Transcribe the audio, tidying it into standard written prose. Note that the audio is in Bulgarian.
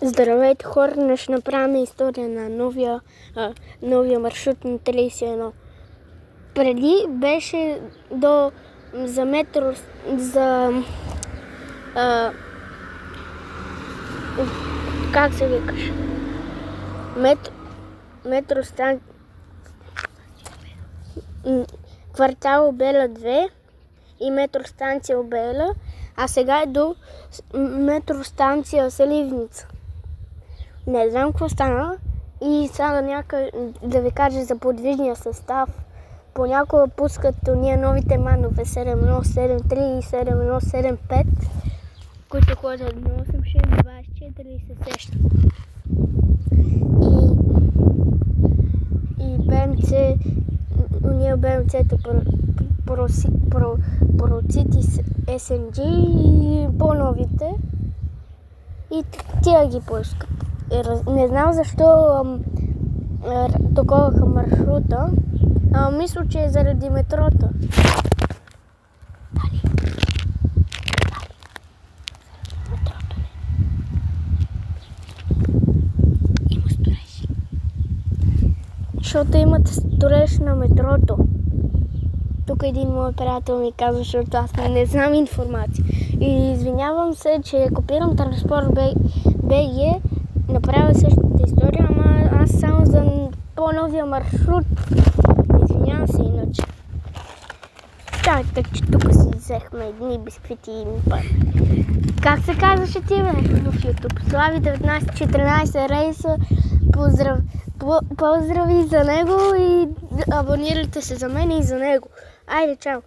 Здравейте хора, днес ще направим история на новия маршрут на 31. Преди беше за метро, как се викаш? Метростанция квартал Обела 2 и метростанция Обела, а сега е до метростанция Селивница. Не знам какво стана и сега да ви кажа за подвижния състав. Понякога пускат уния новите манове 7173 и 7175, които ходят 8624 и се сещат. И БМЦ, уния БМЦ-та Процити SNG и по-новите. И тия ги пускат. Не знам защо таковаха маршрута, мисля, че е заради метрота. Има строеж. Защото имат строеж на метрото. Тук един мой приятел ми казва, защото аз не знам информация. И извинявам се, че копирам Транспорт БГ, направя същата история, ама аз само за по-новия маршрут. Извинявам се иначе. Чакайте, че тук си взехме едни бисквити и пар. Как се казваше ти, бе, в YouTube? Слави 1914 рейса. Поздрави за него и абонирайте се за мен и за него. Айде, чао!